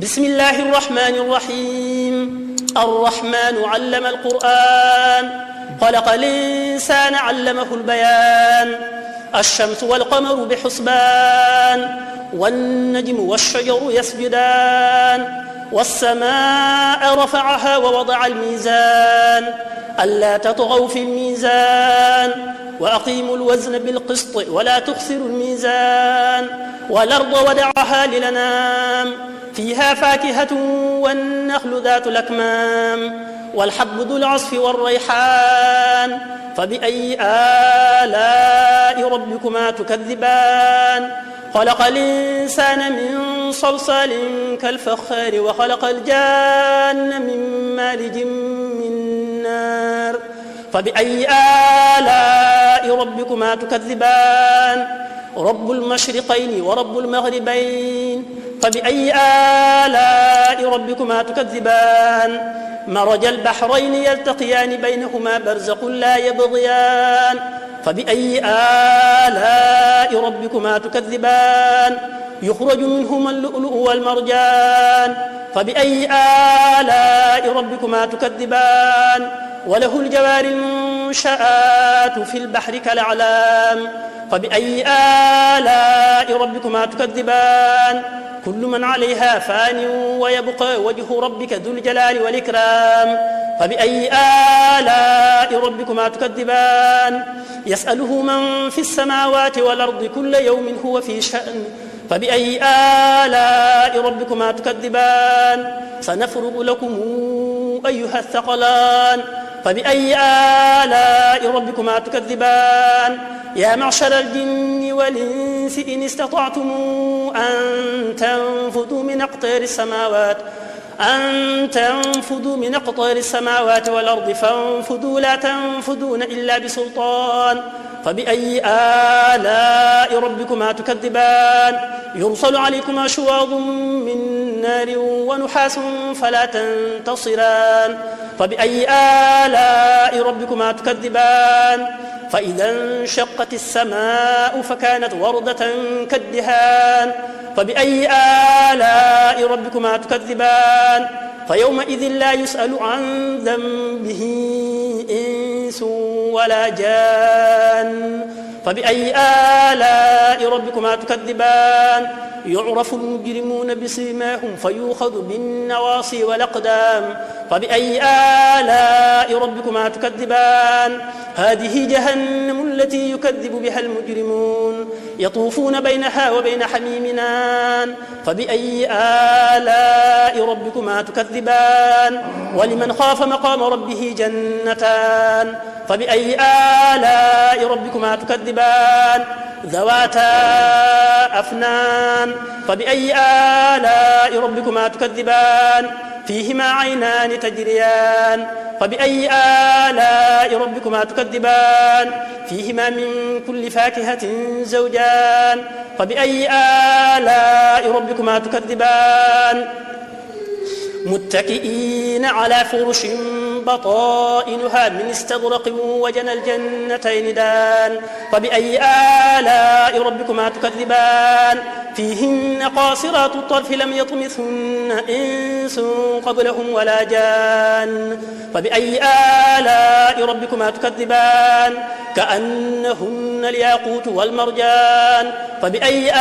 بسم الله الرحمن الرحيم. الرحمن علم القرآن، خلق الإنسان علمه البيان. الشمس والقمر بحسبان، والنجم والشجر يسجدان. والسماء رفعها ووضع الميزان، ألا تطغوا في الميزان، وأقيموا الوزن بالقسط ولا تخسروا الميزان. والأرض وضعها للأنام، فيها فاكهة والنخل ذات الأكمام، والحب ذو العصف والريحان. فبأي آلاء ربكما تكذبان؟ خلق الإنسان من صلصال كالفخار، وخلق الجان من مارج من نار. فبأي آلاء ربكما تكذبان؟ رب المشرقين ورب المغربين. فبأي آلاء ربكما تكذبان؟ مرج البحرين يلتقيان بينهما برزق لا يبغيان. فبأي آلاء ربكما تكذبان؟ يخرج منهما اللؤلؤ والمرجان. فبأي آلاء ربكما تكذبان؟ وله الجوار المنشآت في البحر كالأعلام. فبأي آلاء ربكما تكذبان؟ كل من عليها فان ويبقى وجه ربك ذو الجلال والإكرام. فبأي آلاء ربكما تكذبان؟ يسأله من في السماوات والأرض كل يوم هو في شأن. فبأي آلاء ربكما تكذبان؟ سنفرغ لكم أيها الثقلان. فبأي آلاء ربكما تكذبان؟ يا معشر الجن والإنس إن استطعتم أن تنفذوا من أقطار السماوات والأرض فانفذوا لا تنفذون إلا بسلطان. فبأي آلاء ربكما تكذبان؟ يرسل عليكما شواظ من نار ونحاس فلا تنتصران. فبأي آلاء ربكما تكذبان؟ فإذا انشقت السماء فكانت وردة كالدهان. فبأي آلاء ربكما تكذبان؟ فيومئذ لا يسأل عن ذنبه إنس ولا جان. فبأي آلاء ربكما تكذبان؟ يعرف المجرمون بسيماهم فيؤخذ بالنواصي والأقدام. فبأي آلاء ربكما تكذبان؟ هذه جهنم التي يكذب بها المجرمون، يطوفون بينها وبين حميم آن. فبأي آلاء ربكما تكذبان؟ ولمن خاف مقام ربه جنتان. فبأي آلاء ربكما تكذبان؟ ذواتا أفنان. فبأي آلاء ربكما تكذبان؟ فيهما عينان تجريان. فبأي آلاء ربكما تكذبان؟ فيهما من كل فاكهة زوجان. فبأي آلاء ربكما تكذبان؟ متكئين على فرش بطائنها من استبرق وجنى الجنتين دان. فبأي آلاء ربكما تكذبان؟ فيهن قاصرات الطرف لم يطمثهن إنس قبلهم ولا جان. فبأي آلاء ربكما تكذبان؟ كأنهن الياقوت والمرجان. فبأي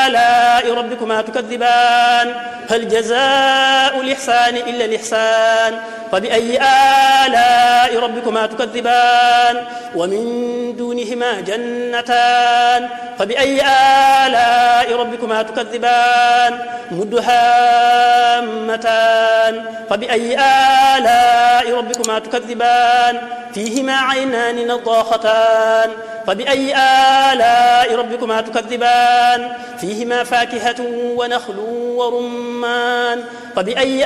آلاء ربكما تكذبان؟ هل جزاء الإحسان إلا الإحسان؟ فبأي آلاء ربكما تكذبان؟ ومن دونهما جنتان. فبأي آلاء ربكما تكذبان؟ مدهامتان. فبأي آلاء ربكما تكذبان؟ فيهما عينان نضاختان. فبأي آلاء ربكما تكذبان؟ فيهما فاكهة ونخل ورمان. فبأي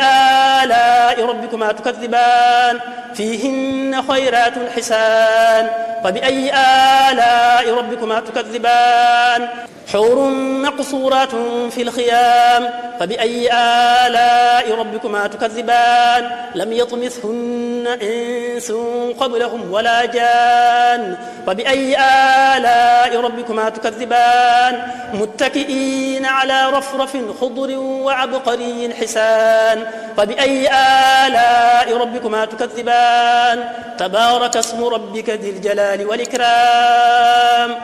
آلاء ربكما تكذبان؟ فيهن خيرات حسان. فبأي آلاء ربكما تكذبان حور مقصورات في الخيام فبأي آلاء ربكما تكذبان لم يطمثهن إنس قبلهم ولا جان فبأي آلاء ربكما تكذبان متكئين على رفرف خضر وعبقري حسان فبأي آلاء ربكما تكذبان تبارك اسم ربك ذي الجلال والإكرام